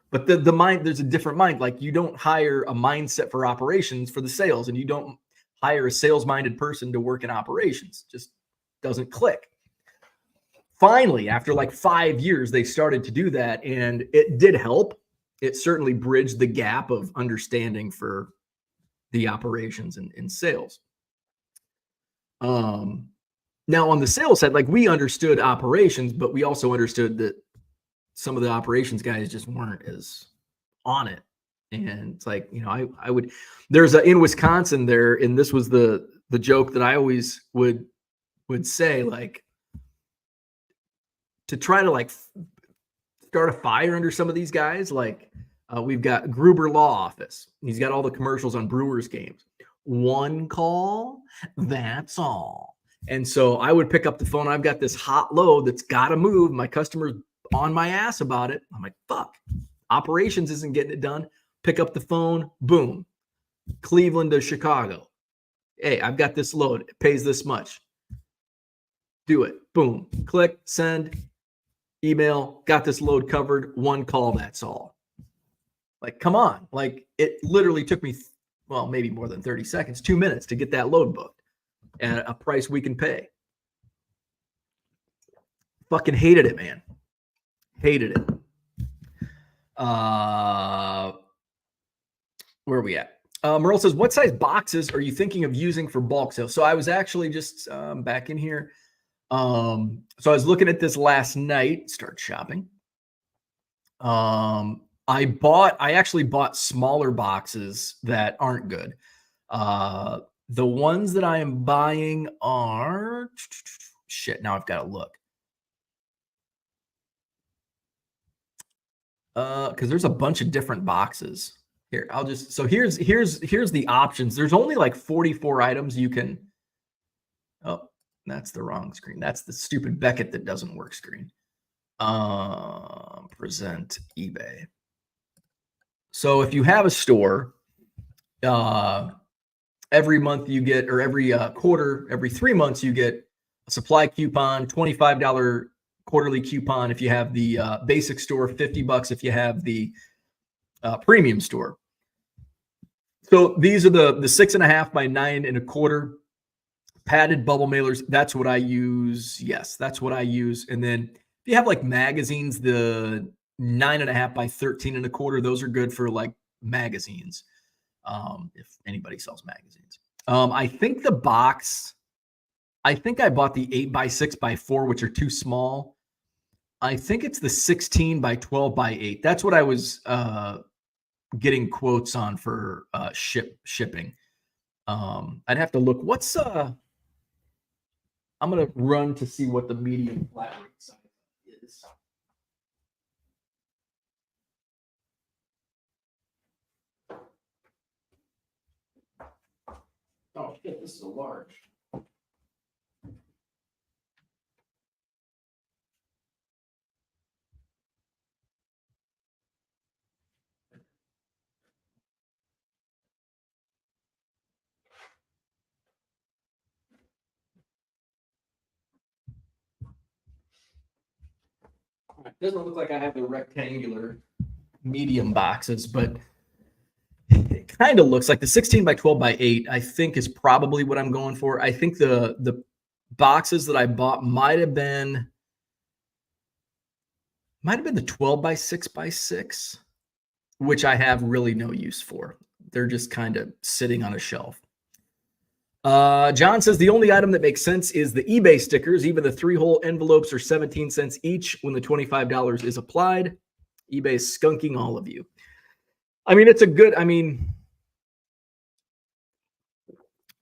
but the mind, there's a different mind. Like you don't hire a mindset for operations for the sales, and you don't hire a sales-minded person to work in operations. Just doesn't click. Finally, after like 5 years, they started to do that, and it did help. It certainly bridged the gap of understanding for the operations and sales. Now on the sales side, like we understood operations, but we also understood that some of the operations guys just weren't as on it. And it's like, you know, I would, there's in Wisconsin there, and this was the joke that I always would say, like, to try to like start a fire under some of these guys. Like we've got Gruber Law Office. He's got all the commercials on Brewers games. One call, that's all. And so I would pick up the phone. I've got this hot load that's got to move. My customer's on my ass about it. I'm like, fuck, operations isn't getting it done. Pick up the phone, boom, Cleveland to Chicago. Hey, I've got this load. It pays this much. Do it. Boom, click, send, email, got this load covered. One call, that's all. Like, come on. Like, it literally took me, well, maybe more than 30 seconds, 2 minutes to get that load booked at a price we can pay. Fucking hated it, man. Hated it. Where are we at? Merle says, what size boxes are you thinking of using for bulk sales? So I was actually just back in here. So I was looking at this last night, start shopping. I actually bought smaller boxes that aren't good. The ones that I am buying are shit. Now I've got to look. Because there's a bunch of different boxes here. I'll just, so here's the options. There's only like 44 items you can. Oh, that's the wrong screen. That's the stupid Beckett that doesn't work screen. Present eBay. So if you have a store, every month you get, or every quarter, every 3 months you get a supply coupon, $25 quarterly coupon if you have the basic store, $50 if you have the premium store. So these are the 6.5 by 9.25 padded bubble mailers. That's what I use. Yes, that's what I use. And then if you have like magazines, the 9.5 by 13.25, those are good for like magazines. If anybody sells magazines. I think the box, I think I bought the 8 by 6 by 4, which are too small. I think it's the 16 by 12 by 8. That's what I was getting quotes on for shipping. I'd have to look. What's I'm gonna run to see what the medium flat rate size is. Oh shit, this is a large. It doesn't look like I have the rectangular medium boxes, but it kind of looks like the 16 by 12 by 8, I think, is probably what I'm going for. I think the boxes that I bought might have been the 12 by 6 by 6, which I have really no use for. They're just kind of sitting on a shelf. John says the only item that makes sense is the eBay stickers. Even the 3-hole envelopes are 17 cents each when the $25 is applied. eBay is skunking all of you. I mean, it's a good, I mean,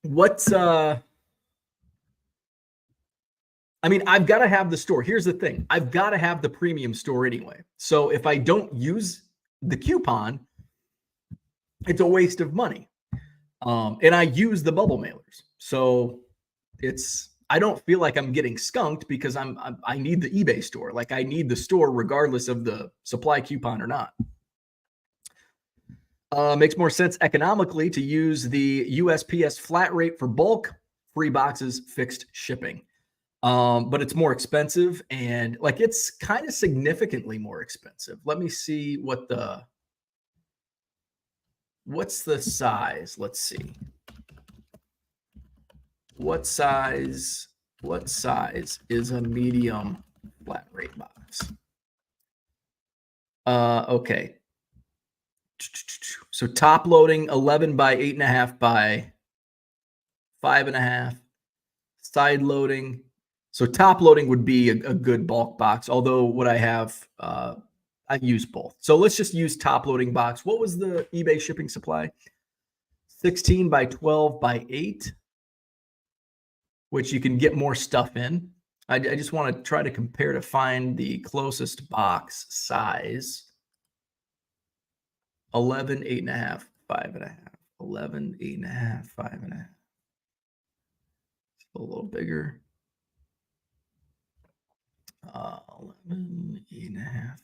what's, I mean, I've got to have the store. Here's the thing. I've got to have the premium store anyway. So if I don't use the coupon, it's a waste of money. And I use the bubble mailers. So I don't feel like I'm getting skunked because I need the eBay store. Like I need the store regardless of the supply coupon or not. Makes more sense economically to use the USPS flat rate for bulk, free boxes, fixed shipping. But it's more expensive and like it's kind of significantly more expensive. Let me see what's the size? Let's see. What size is a medium flat rate box? Okay. So top loading 11 by 8.5 by 5.5. Side loading. So top loading would be a good bulk box. Although what I have, I use both. So let's just use top loading box. What was the eBay shipping supply? 16 by 12 by 8, which you can get more stuff in. I just want to try to compare to find the closest box size. 11, 8.5, 5.5. 11, 8.5, 5.5. A little bigger. 11, 8.5.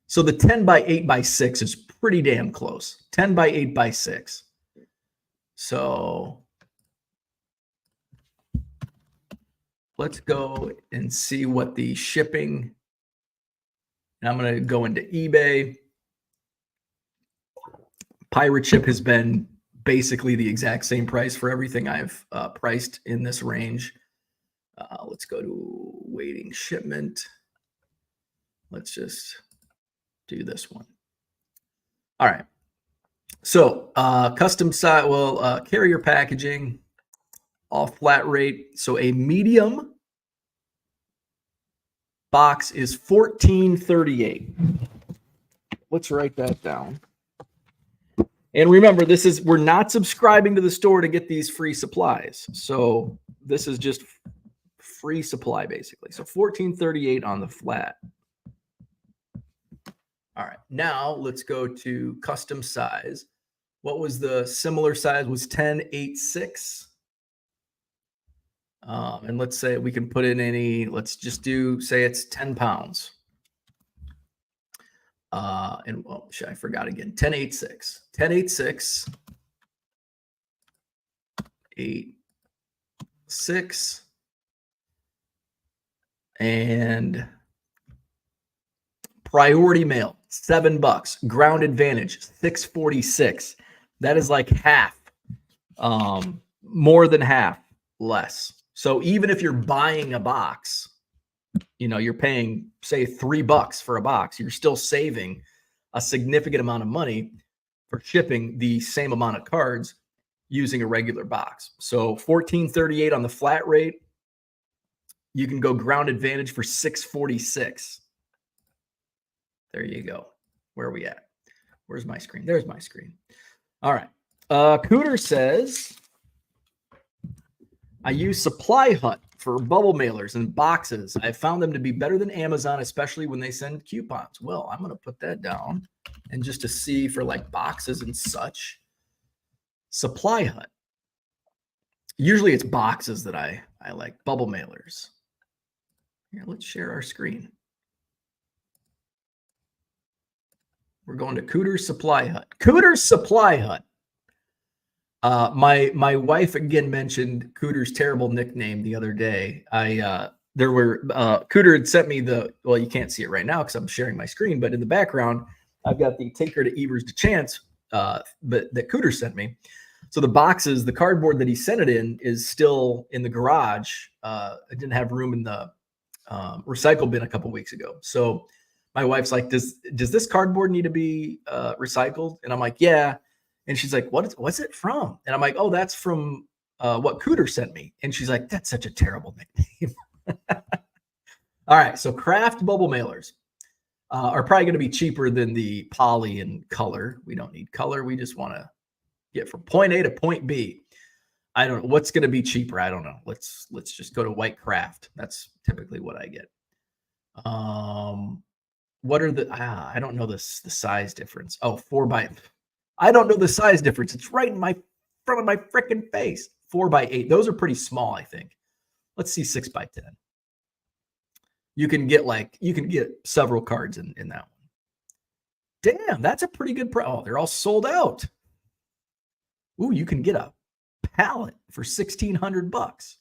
So the 10 by 8 by 6 is pretty damn close. 10 by 8 by 6. So let's go and see what the shipping. And I'm going to go into eBay. Pirate Ship has been basically the exact same price for everything I've priced in this range. Let's go to waiting shipment. Let's just do this one. All right. So custom size, carrier packaging, all flat rate. So a medium box is $14.38. Let's write that down. And remember, we're not subscribing to the store to get these free supplies. So this is just free supply basically. So $14.38 on the flat. All right, now let's go to custom size. What was the similar size? Was 10.86. And let's say we can put in let's just say it's 10 pounds. And I forgot again, 10.86. 10.86. 8.6. And priority mail, $7. Ground advantage, $6.46. That is like half, more than half less. So even if you're buying a box, you're paying, say, $3 for a box, you're still saving a significant amount of money for shipping the same amount of cards using a regular box. So $14.38 on the flat rate. You can go ground advantage for $6.46. There you go. Where are we at? Where's my screen? There's my screen. All right. Cooter says, I use Supply Hut for bubble mailers and boxes. I found them to be better than Amazon, especially when they send coupons. Well, I'm going to put that down. And just to see for like boxes and such, Supply Hut. Usually it's boxes that I like, bubble mailers. Here, let's share our screen. We're going to Cooter's Supply Hut. Cooter's Supply Hut. My wife again mentioned Cooter's terrible nickname the other day. Cooter had sent me you can't see it right now because I'm sharing my screen, but in the background, I've got the Tinker to Evers to Chance that Cooter sent me. So the boxes, the cardboard that he sent it in is still in the garage. I didn't have room in the recycle bin a couple weeks ago. So my wife's like, does this cardboard need to be recycled? And I'm like, yeah. And she's like, what's it from? And I'm like, oh, that's from what Cooter sent me. And she's like, that's such a terrible nickname. All right. So craft bubble mailers are probably going to be cheaper than the poly and color. We don't need color. We just want to get from point A to point B. I don't know what's going to be cheaper. I don't know. Let's just go to white craft. That's typically what I get. What are the, I don't know the size difference. Oh, I don't know the size difference. It's right in my front of my freaking face. 4x8. Those are pretty small, I think. Let's see 6x10. You can get several cards in that one. Damn, that's a pretty good price. Oh, they're all sold out. Ooh, you can get a pallet for $1,600.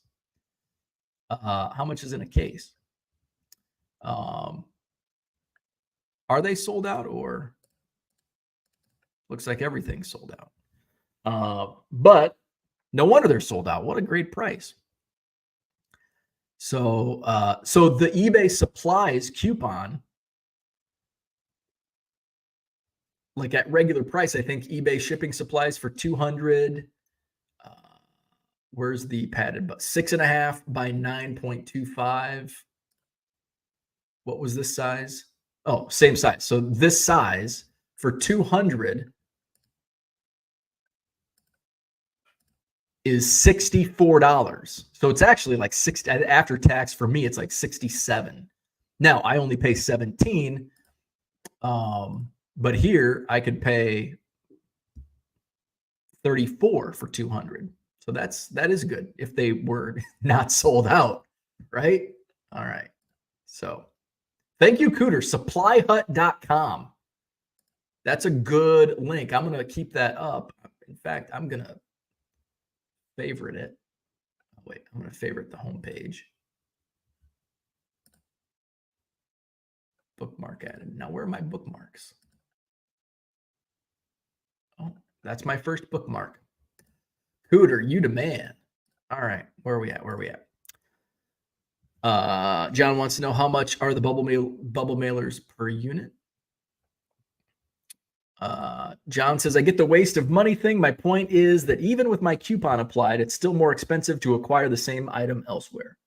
How much is in a case? Are they sold out, or looks like everything's sold out? But no wonder they're sold out. What a great price. So the eBay supplies coupon, like at regular price, I think eBay shipping supplies for $200. Where's the padded? But 6.5 by 9.25. What was this size? Oh, same size. So this size for $200 is $64. So it's actually like 60 after tax. For me, it's like 67. Now I only pay 17. But here I could pay 34 for 200. So that is good if they were not sold out, right? All right. So thank you, Cooter. Supplyhut.com. That's a good link. I'm going to keep that up. In fact, I'm going to favorite it. Wait, I'm going to favorite the homepage. Bookmark added. Now, where are my bookmarks? Oh, that's my first bookmark. Cooter, you the man. All right, where are we at? John wants to know, how much are the bubble mailers per unit? John says, I get the waste of money thing. My point is that even with my coupon applied, it's still more expensive to acquire the same item elsewhere.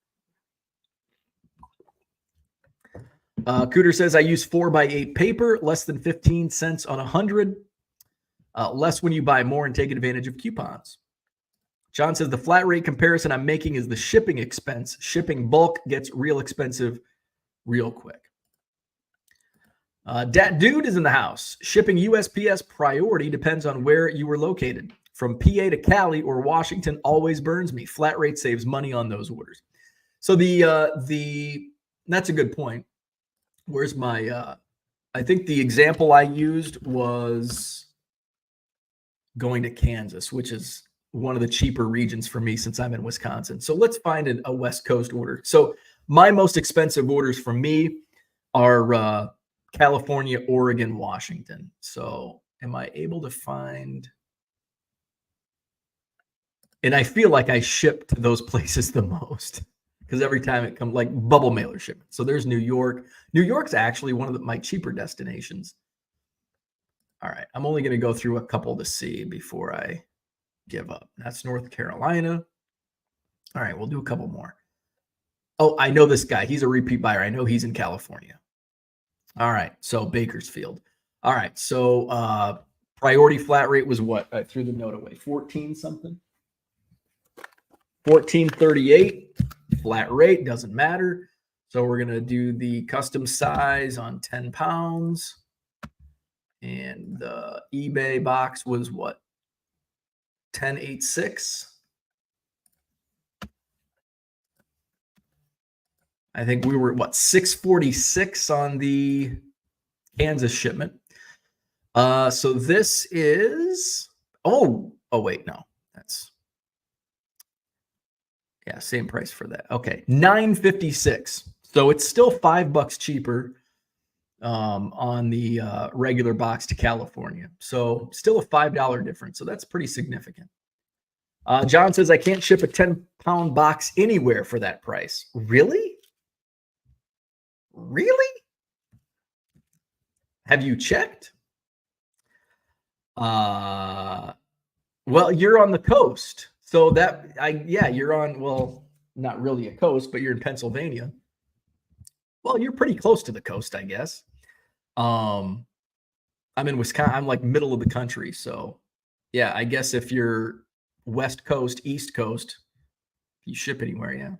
Cooter says, I use 4x8 paper, less than 15 cents on 100. Less when you buy more and take advantage of coupons. John says, the flat rate comparison I'm making is the shipping expense. Shipping bulk gets real expensive real quick. Dat Dude is in the house. Shipping USPS priority depends on where you were located. From PA to Cali or Washington always burns me. Flat rate saves money on those orders. So that's a good point. Where's my I think the example I used was going to Kansas, which is one of the cheaper regions for me since I'm in Wisconsin. So let's find a West Coast order. So my most expensive orders for me are California, Oregon, Washington. So am I able to find? And I feel like I ship to those places the most because every time it comes, like bubble mailer shipment. So there's New York. New York's actually one of my cheaper destinations. All right, I'm only going to go through a couple to see before I give up. That's North Carolina. All right, we'll do a couple more. Oh, I know this guy. He's a repeat buyer. I know he's in California. All right, so Bakersfield. All right, so priority flat rate was what? I threw the note away. 14 something. 1438 flat rate, doesn't matter. So we're going to do the custom size on 10 pounds. And the eBay box was what? 1086. I think we were what, 646 on the Kansas shipment. So this is wait, no. That's same price for that. Okay, $9.56. So it's still $5 cheaper on the regular box to California. So still a $5 difference. So that's pretty significant. John says, I can't ship a 10-pound box anywhere for that price. Really? Really? Have you checked? Well, you're on the coast. So you're on, well, not really a coast, but you're in Pennsylvania. Well, you're pretty close to the coast, I guess. I'm in Wisconsin. I'm like middle of the country. So yeah, I guess if you're West Coast, East Coast, you ship anywhere, yeah.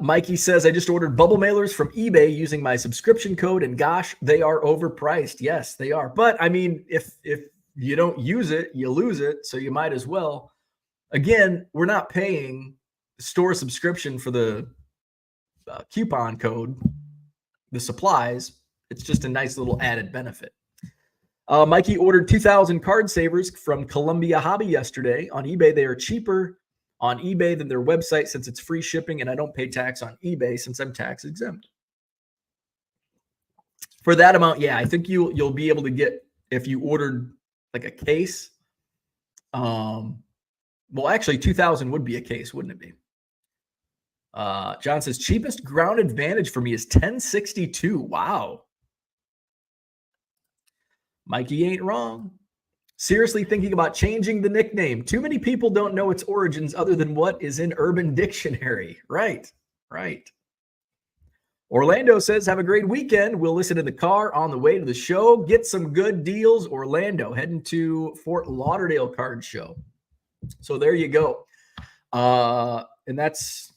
Mikey says, I just ordered bubble mailers from eBay using my subscription code, and gosh, they are overpriced. Yes, they are. But I mean, if you don't use it, you lose it. So you might as well. Again, we're not paying store subscription for the coupon code, the supplies. It's just a nice little added benefit. Mikey ordered 2,000 card savers from Columbia Hobby yesterday. On eBay, they are cheaper on eBay than their website since it's free shipping, and I don't pay tax on eBay since I'm tax exempt. For that amount, yeah, I think you'll be able to get, if you ordered like a case. Well, actually, 2,000 would be a case, wouldn't it be? John says, cheapest ground advantage for me is 1062. Wow. Mikey ain't wrong. Seriously thinking about changing the nickname. Too many people don't know its origins other than what is in Urban Dictionary. Right. Orlando says, have a great weekend. We'll listen in the car on the way to the show. Get some good deals. Orlando, heading to Fort Lauderdale Card Show. So there you go. And that's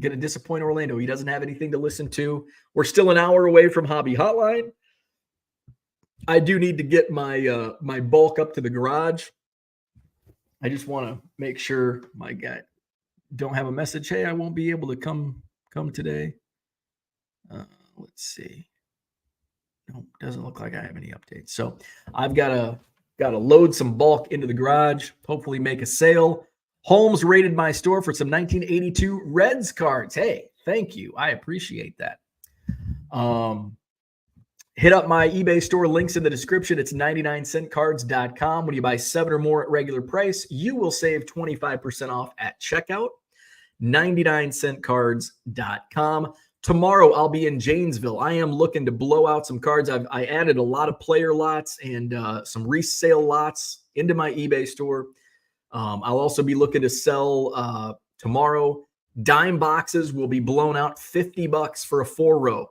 going to disappoint Orlando. He doesn't have anything to listen to. We're still an hour away from Hobby Hotline. I do need to get my my bulk up to the garage. I just want to make sure my guy don't have a message. Hey, I won't be able to come today. Let's see. No, doesn't look like I have any updates. So I've got to load some bulk into the garage. Hopefully make a sale. Holmes rated my store for some 1982 Reds cards. Hey, thank you. I appreciate that. Hit up my eBay store. Links in the description. It's 99centcards.com. When you buy 7 or more at regular price, you will save 25% off at checkout. 99centcards.com. Tomorrow, I'll be in Janesville. I am looking to blow out some cards. I added a lot of player lots and some resale lots into my eBay store. I'll also be looking to sell tomorrow. Dime boxes will be blown out $50 for a 4-row.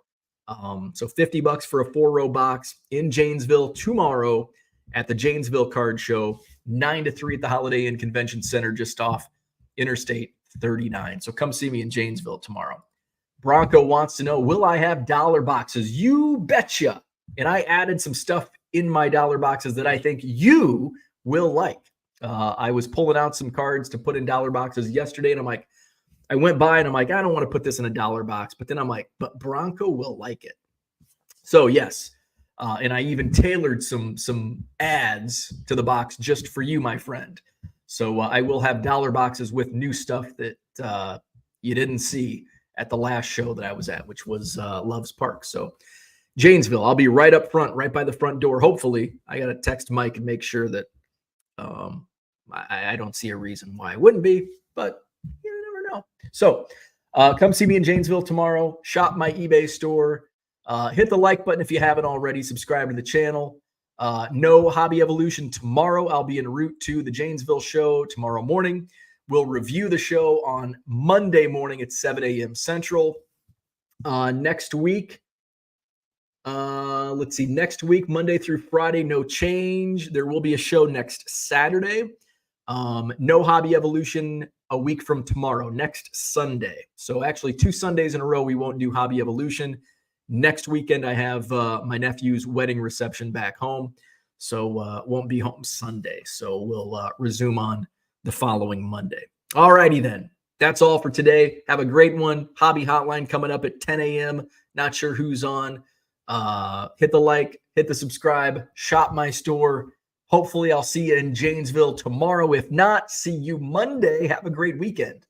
So $50 for a 4-row box in Janesville tomorrow at the Janesville Card Show, 9 to 3 at the Holiday Inn Convention Center, just off Interstate 39. So come see me in Janesville tomorrow. Bronco wants to know, will I have dollar boxes? You betcha. And I added some stuff in my dollar boxes that I think you will like. I was pulling out some cards to put in dollar boxes yesterday, and I went by and I'm like, I don't want to put this in a dollar box. But then I'm like, but Bronco will like it. So yes. And I even tailored some ads to the box just for you, my friend. So I will have dollar boxes with new stuff that you didn't see at the last show that I was at, which was Loves Park. So Janesville, I'll be right up front, right by the front door. Hopefully, I got to text Mike and make sure that I don't see a reason why I wouldn't be, but you never know. So come see me in Janesville tomorrow. Shop my eBay store. Hit the like button if you haven't already. Subscribe to the channel. No Hobby Evolution tomorrow. I'll be en route to the Janesville show tomorrow morning. We'll review the show on Monday morning at 7 a.m. Central. Next week, let's see. Next week, Monday through Friday, no change. There will be a show next Saturday. No Hobby Evolution a week from tomorrow, next Sunday. So actually 2 Sundays in a row, we won't do Hobby Evolution. Next weekend, I have my nephew's wedding reception back home. So won't be home Sunday. So we'll resume on the following Monday. All righty then. That's all for today. Have a great one. Hobby Hotline coming up at 10 a.m. Not sure who's on. Hit the like, hit the subscribe, shop my store. Hopefully I'll see you in Janesville tomorrow. If not, see you Monday. Have a great weekend.